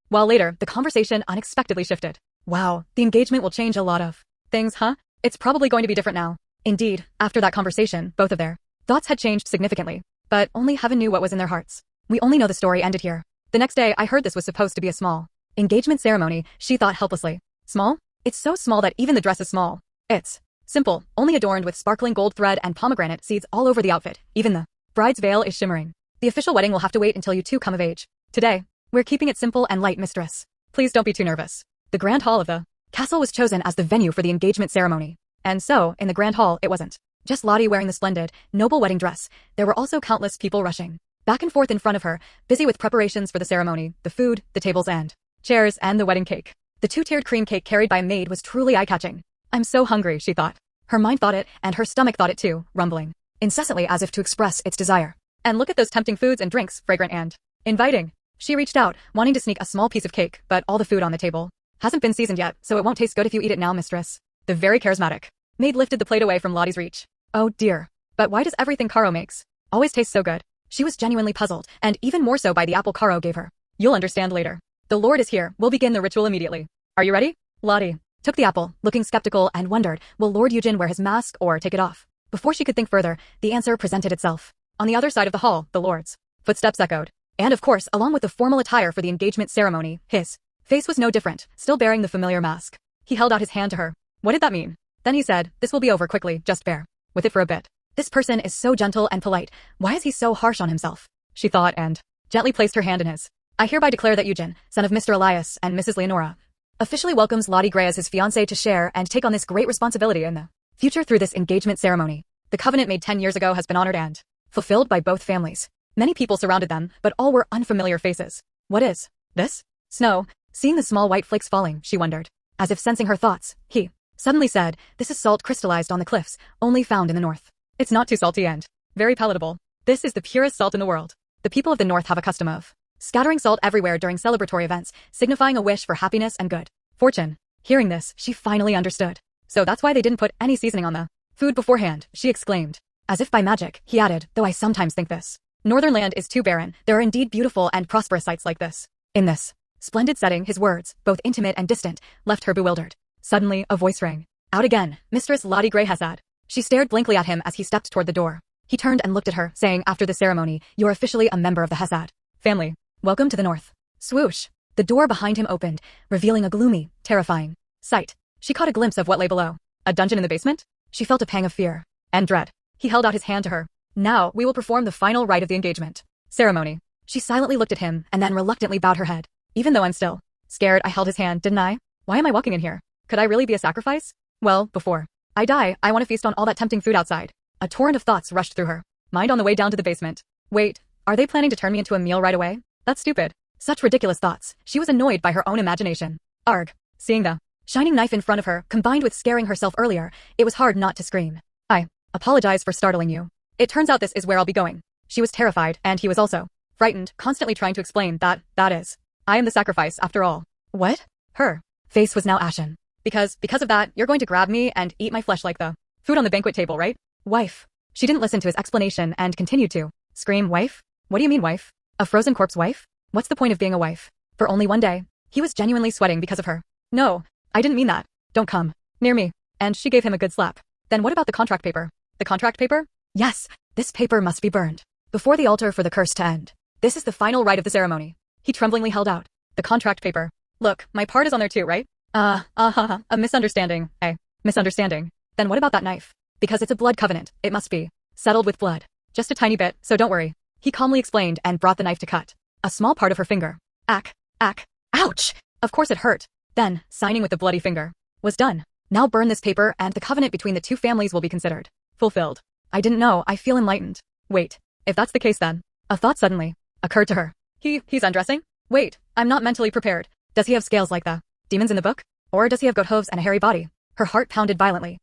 While later, the conversation unexpectedly shifted. "Wow, the engagement will change a lot of things, huh? It's probably going to be different now." Indeed, after that conversation, both of their thoughts had changed significantly, but only heaven knew what was in their hearts. We only know the story ended here. The next day, I heard this was supposed to be a small engagement ceremony, she thought helplessly. Small? It's so small that even the dress is small. It's simple, only adorned with sparkling gold thread and pomegranate seeds all over the outfit. Even the bride's veil is shimmering. The official wedding will have to wait until you two come of age. Today, we're keeping it simple and light, mistress. Please don't be too nervous." The grand hall of the castle was chosen as the venue for the engagement ceremony. And so, in the grand hall, it wasn't just Lottie wearing the splendid, noble wedding dress. There were also countless people rushing back and forth in front of her, busy with preparations for the ceremony, the food, the tables and chairs, and the wedding cake. The two-tiered cream cake carried by a maid was truly eye-catching. "I'm so hungry," she thought. Her mind thought it, and her stomach thought it too, rumbling incessantly as if to express its desire. "And look at those tempting foods and drinks, fragrant and inviting." She reached out, wanting to sneak a small piece of cake, but all the food on the table hasn't been seasoned yet, so it won't taste good if you eat it now, mistress. The very charismatic maid lifted the plate away from Lottie's reach. "Oh dear. But why does everything Caro makes always taste so good?" She was genuinely puzzled, and even more so by the apple Caro gave her. "You'll understand later. The Lord is here. We'll begin the ritual immediately. Are you ready?" Lottie took the apple, looking skeptical, and wondered, will Lord Eugen wear his mask or take it off? Before she could think further, the answer presented itself. On the other side of the hall, the Lord's footsteps echoed. And of course, along with the formal attire for the engagement ceremony, his face was no different, still bearing the familiar mask. He held out his hand to her. What did that mean? Then he said, "This will be over quickly, just bear with it for a bit. This person is so gentle and polite. Why is he so harsh on himself?" She thought and gently placed her hand in his. "I hereby declare that Eugen, son of Mr. Elias and Mrs. Leonora, officially welcomes Lottie Gray as his fiancée to share and take on this great responsibility in the future through this engagement ceremony. The covenant made 10 years ago has been honored and fulfilled by both families." Many people surrounded them, but all were unfamiliar faces. "What is this?" Snow. Seeing the small white flakes falling, she wondered. As if sensing her thoughts, he suddenly said, "This is salt crystallized on the cliffs, only found in the north. It's not too salty and very palatable. This is the purest salt in the world." The people of the north have a custom of scattering salt everywhere during celebratory events, signifying a wish for happiness and good fortune. Hearing this, she finally understood. "So that's why they didn't put any seasoning on the food beforehand," she exclaimed. As if by magic, he added, "Though I sometimes think this northern land is too barren, there are indeed beautiful and prosperous sites like this." In this splendid setting, his words, both intimate and distant, left her bewildered. Suddenly, a voice rang out again. "Mistress Lottie Gray Halstead." She stared blankly at him as he stepped toward the door. He turned and looked at her, saying, "After the ceremony, you're officially a member of the Halstead family. Welcome to the north." Swoosh. The door behind him opened, revealing a gloomy, terrifying sight. She caught a glimpse of what lay below. A dungeon in the basement? She felt a pang of fear and dread. He held out his hand to her. "Now, we will perform the final rite of the engagement ceremony." She silently looked at him and then reluctantly bowed her head. "Even though I'm still scared, I held his hand, didn't I? Why am I walking in here? Could I really be a sacrifice? Well, before I die, I want to feast on all that tempting food outside." A torrent of thoughts rushed through her mind on the way down to the basement. Wait, are they planning to turn me into a meal right away? That's stupid. Such ridiculous thoughts. She was annoyed by her own imagination. Arg. Seeing the shining knife in front of her, combined with scaring herself earlier, it was hard not to scream. "I apologize for startling you. It turns out this is where I'll be going." She was terrified, and he was also frightened, constantly trying to explain that is, "I am the sacrifice, after all." What? Her face was now ashen. Because of that, you're going to grab me and eat my flesh like the food on the banquet table, right?" "Wife." She didn't listen to his explanation and continued to scream. "Wife? What do you mean, wife? A frozen corpse wife? What's the point of being a wife? For only one day?" He was genuinely sweating because of her. "No, I didn't mean that. Don't come near me." And she gave him a good slap. "Then what about the contract paper?" "The contract paper?" "Yes, this paper must be burned before the altar for the curse to end. This is the final rite of the ceremony." He tremblingly held out the contract paper. "Look, my part is on there too, right?" A misunderstanding. A misunderstanding. Then what about that knife? Because it's a blood covenant, it must be settled with blood. Just a tiny bit, so don't worry. He calmly explained and brought the knife to cut a small part of her finger. Ouch! Of course it hurt. Then, signing with the bloody finger was done. Now burn this paper and the covenant between the two families will be considered fulfilled. I didn't know, I feel enlightened. Wait, if that's the case then. A thought suddenly occurred to her. He's undressing? Wait, I'm not mentally prepared. Does he have scales like the demons in the book? Or does he have goat hooves and a hairy body? Her heart pounded violently.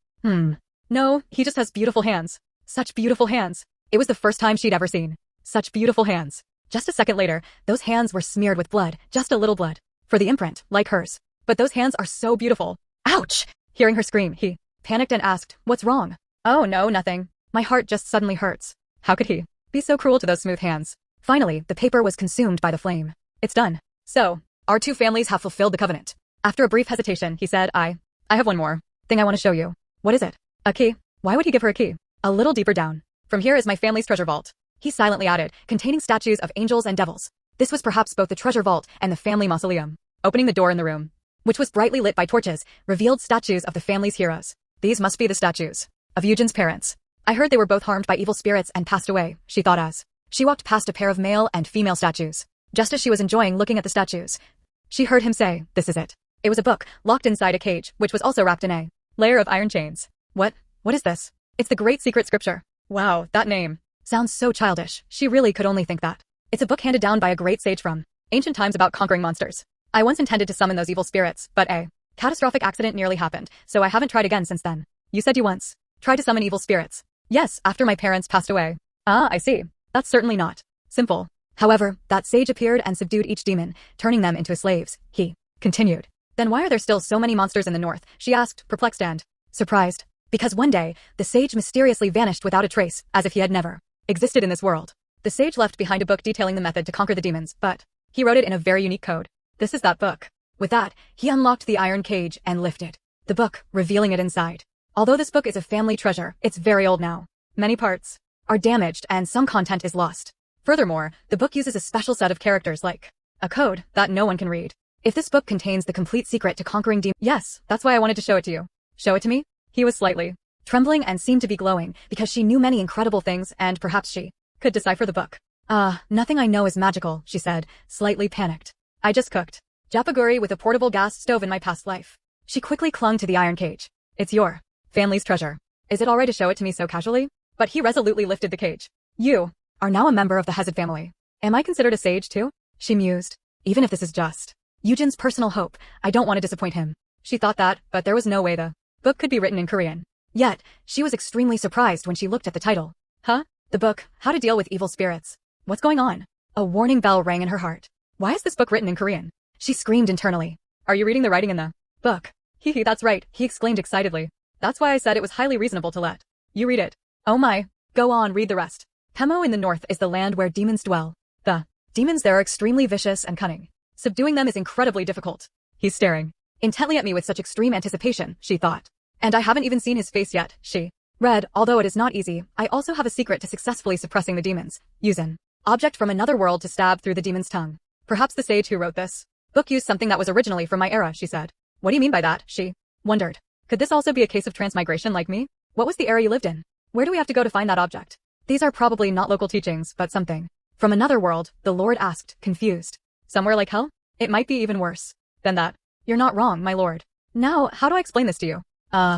No, he just has beautiful hands. Such beautiful hands. It was the first time she'd ever seen such beautiful hands. Just a second later, those hands were smeared with blood, just a little blood. For the imprint, like hers. But those hands are so beautiful. Ouch! Hearing her scream, he panicked and asked, what's wrong? Oh no, nothing. My heart just suddenly hurts. How could he be so cruel to those smooth hands? Finally, the paper was consumed by the flame. It's done. So, our two families have fulfilled the covenant. After a brief hesitation, he said, I have one more thing I want to show you. What is it? A key. Why would he give her a key? A little deeper down. From here is my family's treasure vault. He silently added, containing statues of angels and devils. This was perhaps both the treasure vault and the family mausoleum. Opening the door in the room, which was brightly lit by torches, revealed statues of the family's heroes. These must be the statues of Eugen's parents. I heard they were both harmed by evil spirits and passed away, she thought as she walked past a pair of male and female statues. Just as she was enjoying looking at the statues, she heard him say, this is it. It was a book, locked inside a cage, which was also wrapped in a layer of iron chains. What is this? It's the Great Secret Scripture. Wow, that name sounds so childish. She really could only think that. It's a book handed down by a great sage from ancient times about conquering monsters. I once intended to summon those evil spirits, but a catastrophic accident nearly happened, so I haven't tried again since then. You said you once tried to summon evil spirits. Yes, after my parents passed away. Ah, I see. That's certainly not simple. However, that sage appeared and subdued each demon, turning them into his slaves. He continued. Then why are there still so many monsters in the north? She asked, perplexed and surprised. Because one day, the sage mysteriously vanished without a trace, as if he had never existed in this world. The sage left behind a book detailing the method to conquer the demons, but he wrote it in a very unique code. This is that book. With that, he unlocked the iron cage and lifted the book, revealing it inside. Although this book is a family treasure, it's very old now. Many parts are damaged and some content is lost. Furthermore, the book uses a special set of characters like a code that no one can read. If this book contains the complete secret to conquering demons— Yes, that's why I wanted to show it to you. Show it to me? He was slightly trembling and seemed to be glowing because she knew many incredible things and perhaps she could decipher the book. Nothing I know is magical, she said, slightly panicked. I just cooked japaguri with a portable gas stove in my past life. She quickly clung to the iron cage. It's your family's treasure. Is it alright to show it to me so casually? But he resolutely lifted the cage. You are now a member of the Halstead family. Am I considered a sage too? She mused. Even if this is just Eugen's personal hope, I don't want to disappoint him. She thought that, but there was no way the book could be written in Korean. Yet, she was extremely surprised when she looked at the title. Huh? The book, How to Deal with Evil Spirits. What's going on? A warning bell rang in her heart. Why is this book written in Korean? She screamed internally. Are you reading the writing in the book? Hee, that's right, he exclaimed excitedly. That's why I said it was highly reasonable to let you read it. Oh my. Go on, read the rest. Pemo in the north is the land where demons dwell. The demons there are extremely vicious and cunning. Subduing them is incredibly difficult. He's staring intently at me with such extreme anticipation, she thought. And I haven't even seen his face yet, she read. Although it is not easy, I also have a secret to successfully suppressing the demons. Use an object from another world to stab through the demon's tongue. Perhaps the sage who wrote this book used something that was originally from my era, she said. What do you mean by that? She wondered. Could this also be a case of transmigration like me? What was the era you lived in? Where do we have to go to find that object? These are probably not local teachings, but something from another world, the Lord asked, confused. Somewhere like hell? It might be even worse than that. You're not wrong, my lord. Now, how do I explain this to you?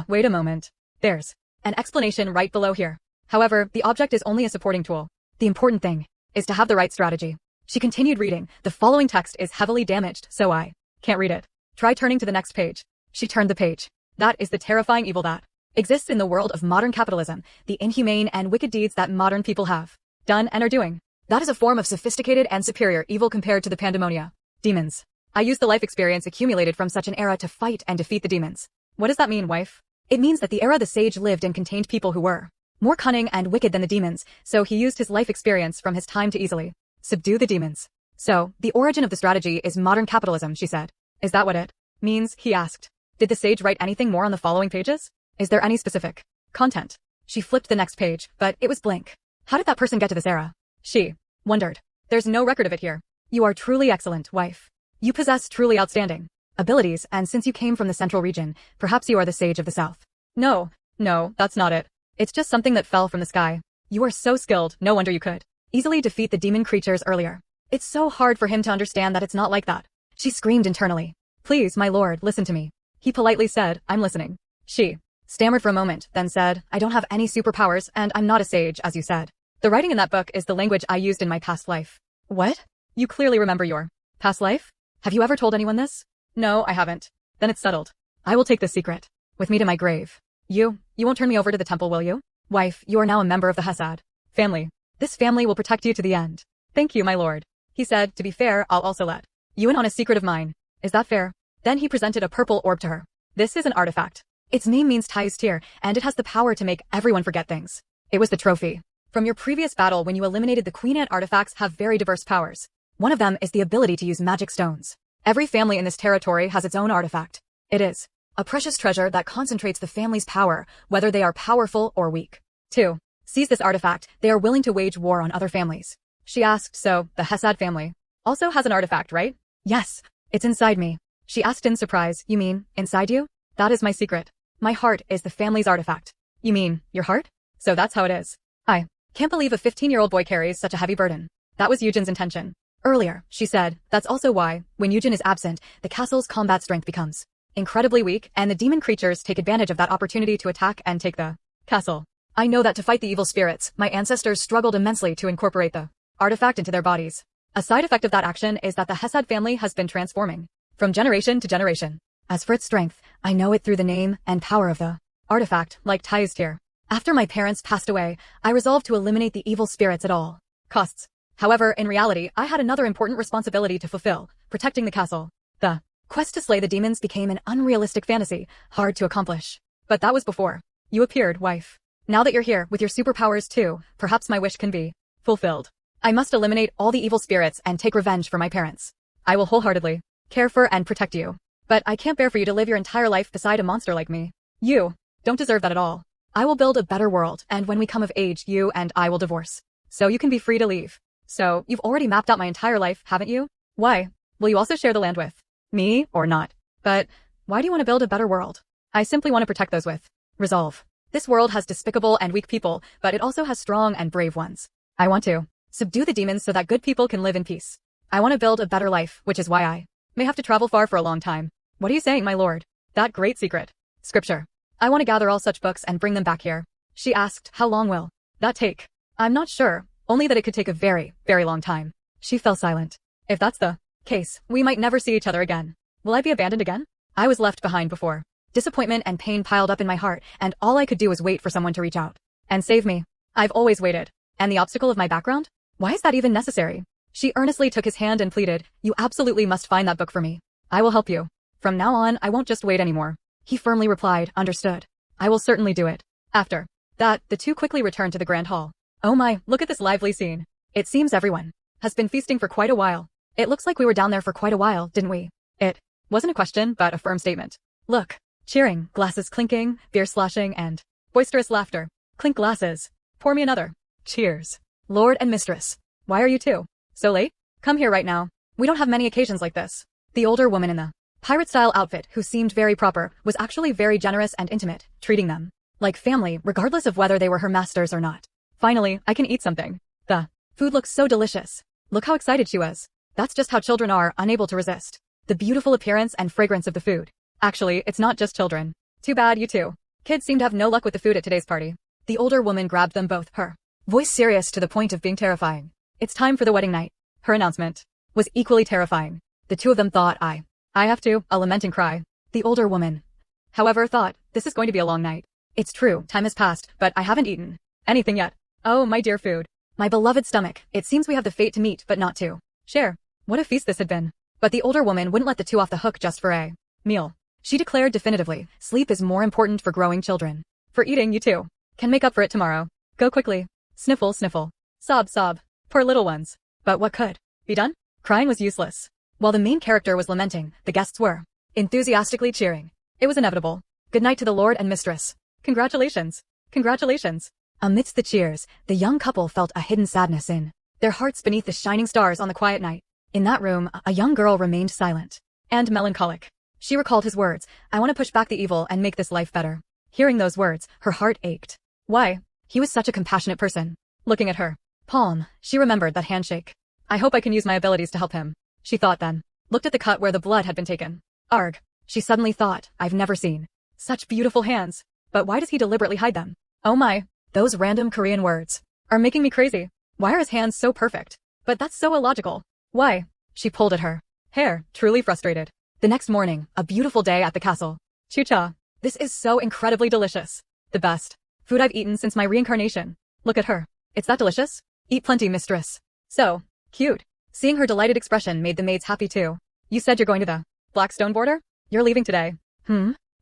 Wait a moment. There's an explanation right below here. However, the object is only a supporting tool. The important thing is to have the right strategy. She continued reading. The following text is heavily damaged, so I can't read it. Try turning to the next page. She turned the page. That is the terrifying evil that exists in the world of modern capitalism, the inhumane and wicked deeds that modern people have done and are doing. That is a form of sophisticated and superior evil compared to the pandemonia. Demons. I use the life experience accumulated from such an era to fight and defeat the demons. What does that mean, wife? It means that the era the sage lived in contained people who were more cunning and wicked than the demons, so he used his life experience from his time to easily subdue the demons. So, the origin of the strategy is modern capitalism, she said. Is that what it means? He asked. Did the sage write anything more on the following pages? Is there any specific content? She flipped the next page, but it was blank. How did that person get to this era? She wondered. There's no record of it here. You are truly excellent, wife. You possess truly outstanding abilities, and since you came from the central region, perhaps you are the sage of the south. No, that's not it. It's just something that fell from the sky. You are so skilled, no wonder you could easily defeat the demon creatures earlier. It's so hard for him to understand that it's not like that. She screamed internally. Please, my lord, listen to me. He politely said, I'm listening. She stammered for a moment, then said, I don't have any superpowers, and I'm not a sage, as you said. The writing in that book is the language I used in my past life. What? You clearly remember your past life? Have you ever told anyone this? No, I haven't. Then it's settled. I will take this secret with me to my grave. You won't turn me over to the temple, will you? Wife, you are now a member of the Halstead family. This family will protect you to the end. Thank you, my lord. He said, to be fair, I'll also let you in on a secret of mine. Is that fair? Then he presented a purple orb to her. This is an artifact. Its name means Halstead, and it has the power to make everyone forget things. It was the trophy from your previous battle when you eliminated the queen ant. Artifacts have very diverse powers. One of them is the ability to use magic stones. Every family in this territory has its own artifact. It is a precious treasure that concentrates the family's power, whether they are powerful or weak. 2. Seize this artifact, they are willing to wage war on other families. She asked, so, the Halstead family also has an artifact, right? Yes, it's inside me. She asked in surprise, you mean, inside you? That is my secret. My heart is the family's artifact. You mean, your heart? So that's how it is. I can't believe a 15-year-old boy carries such a heavy burden. That was Eugen's intention. Earlier, she said, that's also why, when Eugen is absent, the castle's combat strength becomes incredibly weak, and the demon creatures take advantage of that opportunity to attack and take the castle. I know that to fight the evil spirits, my ancestors struggled immensely to incorporate the artifact into their bodies. A side effect of that action is that the Halstead family has been transforming from generation to generation. As for its strength, I know it through the name and power of the artifact, like Halstead. After my parents passed away, I resolved to eliminate the evil spirits at all costs. However, in reality, I had another important responsibility to fulfill, protecting the castle. The quest to slay the demons became an unrealistic fantasy, hard to accomplish. But that was before you appeared, wife. Now that you're here, with your superpowers too, perhaps my wish can be fulfilled. I must eliminate all the evil spirits and take revenge for my parents. I will wholeheartedly care for and protect you. But I can't bear for you to live your entire life beside a monster like me. You don't deserve that at all. I will build a better world, and when we come of age, you and I will divorce. So you can be free to leave. So, you've already mapped out my entire life, haven't you? Why? Will you also share the land with me, or not? But why do you want to build a better world? I simply want to protect those with resolve. This world has despicable and weak people, but it also has strong and brave ones. I want to subdue the demons so that good people can live in peace. I want to build a better life, which is why I may have to travel far for a long time. What are you saying, my lord? That great secret. Scripture. I want to gather all such books and bring them back here. She asked, how long will that take? I'm not sure, only that it could take a very, very long time. She fell silent. If that's the case, we might never see each other again. Will I be abandoned again? I was left behind before. Disappointment and pain piled up in my heart, and all I could do was wait for someone to reach out and save me. I've always waited. And the obstacle of my background? Why is that even necessary? She earnestly took his hand and pleaded, you absolutely must find that book for me. I will help you. From now on, I won't just wait anymore. He firmly replied, understood. I will certainly do it. After that, the two quickly returned to the grand hall. Oh my, look at this lively scene. It seems everyone has been feasting for quite a while. It looks like we were down there for quite a while, didn't we? It wasn't a question, but a firm statement. Look. Cheering, glasses clinking, beer sloshing, and boisterous laughter. Clink glasses. Pour me another. Cheers. Lord and mistress. Why are you two so late? Come here right now. We don't have many occasions like this. The older woman in the pirate-style outfit, who seemed very proper, was actually very generous and intimate, treating them like family, regardless of whether they were her masters or not. Finally, I can eat something. The food looks so delicious. Look how excited she was. That's just how children are, unable to resist the beautiful appearance and fragrance of the food. Actually, it's not just children. Too bad, you two kids seem to have no luck with the food at today's party. The older woman grabbed them both, her voice serious to the point of being terrifying. It's time for the wedding night. Her announcement was equally terrifying. The two of them thought, I have to, a lament and cry. The older woman, however, thought, this is going to be a long night. It's true, time has passed, but I haven't eaten anything yet. Oh, my dear food. My beloved stomach, it seems we have the fate to meet but not to share. What a feast this had been. But the older woman wouldn't let the two off the hook just for a meal. She declared definitively, sleep is more important for growing children. For eating, you two can make up for it tomorrow. Go quickly. Sniffle, sniffle. Sob, sob. Poor little ones. But what could be done? Crying was useless. While the main character was lamenting, the guests were enthusiastically cheering. It was inevitable. Good night to the lord and mistress. Congratulations. Congratulations. Amidst the cheers, the young couple felt a hidden sadness in their hearts beneath the shining stars on the quiet night. In that room, a young girl remained silent and melancholic. She recalled his words, I want to push back the evil and make this life better. Hearing those words, her heart ached. Why? He was such a compassionate person. looking at her palm, she remembered that handshake. I hope I can use my abilities to help him, she thought then. Looked at the cut where the blood had been taken. Arg, she suddenly thought, I've never seen such beautiful hands. But why does he deliberately hide them? Oh my, those random Korean words are making me crazy. Why are his hands so perfect? But that's so illogical. Why? She pulled at her hair, truly frustrated. The next morning, a beautiful day at the castle. Chucha, this is so incredibly delicious. The best food I've eaten since my reincarnation. Look at her. It's that delicious? Eat plenty, mistress. So cute. Seeing her delighted expression made the maids happy too. You said you're going to the Blackstone border? You're leaving today.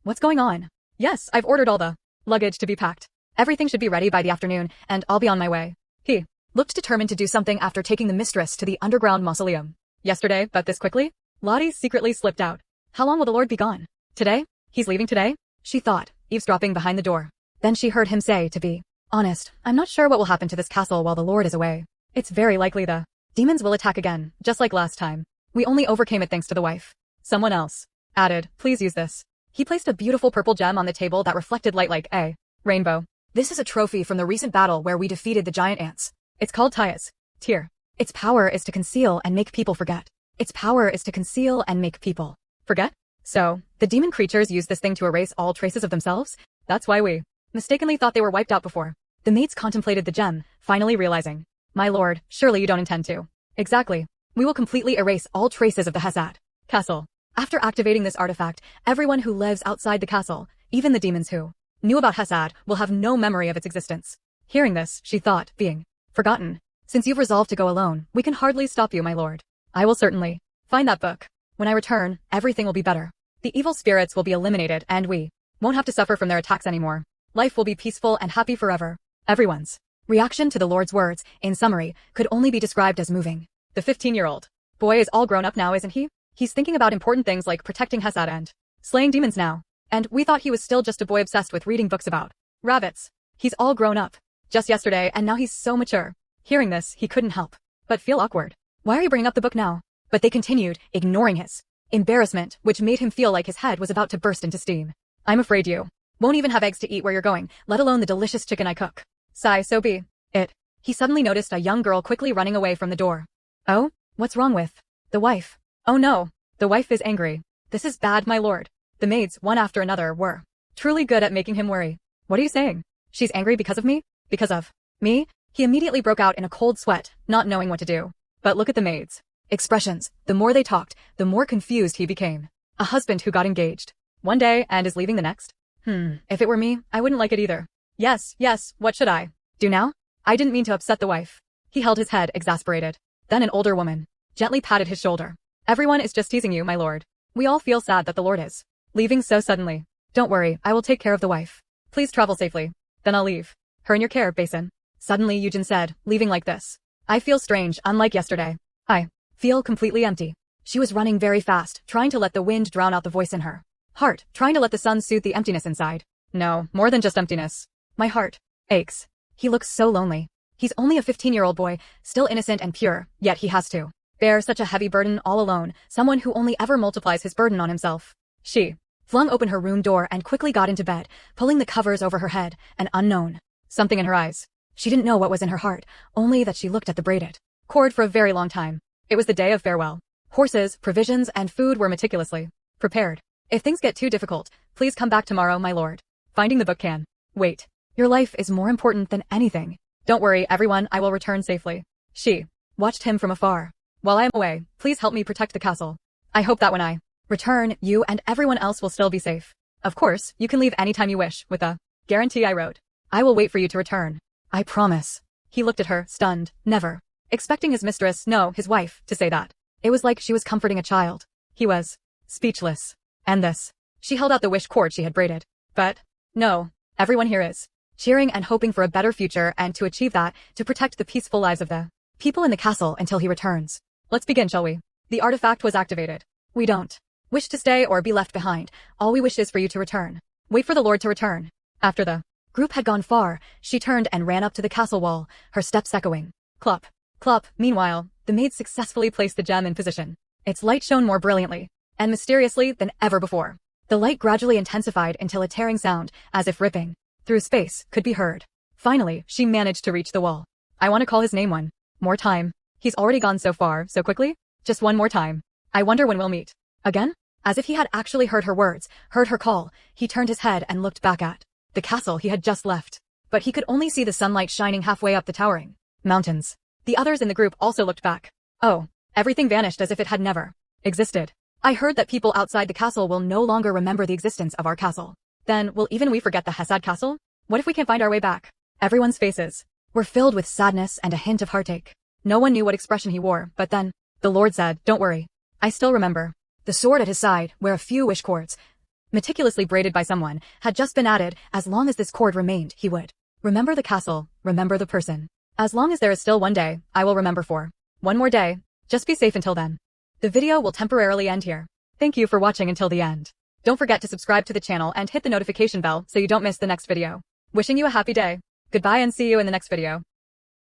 What's going on? Yes, I've ordered all the luggage to be packed. Everything should be ready by the afternoon, and I'll be on my way. He looked determined to do something after taking the mistress to the underground mausoleum. Yesterday, but this quickly? Lottie secretly slipped out. How long will the Lord be gone? Today? He's leaving today? She thought, eavesdropping behind the door. Then she heard him say, to be honest, I'm not sure what will happen to this castle while the Lord is away. It's very likely the demons will attack again, just like last time. We only overcame it thanks to the wife. Someone else added, please use this. He placed a beautiful purple gem on the table that reflected light like a rainbow. This is a trophy from the recent battle where we defeated the giant ants. It's called Tia's tear. Its power is to conceal and make people forget. Its power is to conceal and make people forget? So, the demon creatures use this thing to erase all traces of themselves? That's why we mistakenly thought they were wiped out before. The maids contemplated the gem, finally realizing. My lord, surely you don't intend to. Exactly. We will completely erase all traces of the Halstead Castle. After activating this artifact, everyone who lives outside the castle, even the demons who knew about Halstead, will have no memory of its existence. Hearing this, she thought, being forgotten. Since you've resolved to go alone, we can hardly stop you, my lord. I will certainly find that book. When I return, everything will be better. The evil spirits will be eliminated and we won't have to suffer from their attacks anymore. Life will be peaceful and happy forever. Everyone's reaction to the Lord's words, in summary, could only be described as moving. The 15-year-old boy is all grown up now, isn't he? He's thinking about important things like protecting Halstead and slaying demons now. And we thought he was still just a boy obsessed with reading books about rabbits. He's all grown up. Just yesterday, and now he's so mature. Hearing this, he couldn't help but feel awkward. Why are you bringing up the book now? But they continued, ignoring his embarrassment, which made him feel like his head was about to burst into steam. I'm afraid you won't even have eggs to eat where you're going, let alone the delicious chicken I cook. Sigh, so be it. He suddenly noticed a young girl quickly running away from the door. Oh? What's wrong with the wife? Oh no, the wife is angry. This is bad, my lord. The maids, one after another, were truly good at making him worry. What are you saying? She's angry because of me? Because of me? He immediately broke out in a cold sweat, not knowing what to do. But look at the maids' expressions. The more they talked, the more confused he became. A husband who got engaged one day and is leaving the next? If it were me, I wouldn't like it either. Yes, what should I do now? I didn't mean to upset the wife. He held his head, exasperated. Then an older woman gently patted his shoulder. Everyone is just teasing you, my lord. We all feel sad that the lord is leaving so suddenly. Don't worry, I will take care of the wife. Please travel safely. Then I'll leave her in your care, Basin. Suddenly Eugen said, leaving like this. I feel strange, unlike yesterday. I feel completely empty. She was running very fast, trying to let the wind drown out the voice in her heart, trying to let the sun soothe the emptiness inside. No, more than just emptiness. My heart aches. He looks so lonely. He's only a 15-year-old boy, still innocent and pure, yet he has to bear such a heavy burden all alone, someone who only ever multiplies his burden on himself. She flung open her room door and quickly got into bed, pulling the covers over her head, an unknown something in her eyes. She didn't know what was in her heart, only that she looked at the braided cord for a very long time. It was the day of farewell. Horses, provisions, and food were meticulously prepared. If things get too difficult, please come back tomorrow, my lord. Finding the book can wait. Your life is more important than anything. Don't worry, everyone, I will return safely. She watched him from afar. While I am away, please help me protect the castle. I hope that when I return, you and everyone else will still be safe. Of course, you can leave anytime you wish, with a guarantee I wrote. I will wait for you to return. I promise. He looked at her, stunned, never expecting his mistress, no, his wife, to say that. It was like she was comforting a child. He was speechless. And this. She held out the wish cord she had braided. But no, everyone here is cheering and hoping for a better future and to achieve that, to protect the peaceful lives of the people in the castle until he returns. Let's begin, shall we? The artifact was activated. We don't wish to stay or be left behind. All we wish is for you to return. Wait for the Lord to return. After the group had gone far, she turned and ran up to the castle wall, her steps echoing. Clop, clop. Meanwhile, the maid successfully placed the gem in position. Its light shone more brilliantly and mysteriously than ever before. The light gradually intensified until a tearing sound, as if ripping through space, could be heard. Finally, she managed to reach the wall. I want to call his name one more time. He's already gone so far, so quickly. Just one more time. I wonder when we'll meet. Again? As if he had actually heard her words, heard her call, he turned his head and looked back at the castle he had just left. But he could only see the sunlight shining halfway up the towering mountains. The others in the group also looked back. Oh, everything vanished as if it had never existed. I heard that people outside the castle will no longer remember the existence of our castle. Then, will even we forget the Halstead Castle? What if we can't find our way back? Everyone's faces were filled with sadness and a hint of heartache. No one knew what expression he wore, but then, the Lord said, "Don't worry. I still remember." The sword at his side, where a few wish cords, meticulously braided by someone, had just been added. As long as this cord remained, he would remember the castle, remember the person. As long as there is still one day, I will remember for one more day. Just be safe until then. The video will temporarily end here. Thank you for watching until the end. Don't forget to subscribe to the channel and hit the notification bell so you don't miss the next video. Wishing you a happy day. Goodbye and see you in the next video.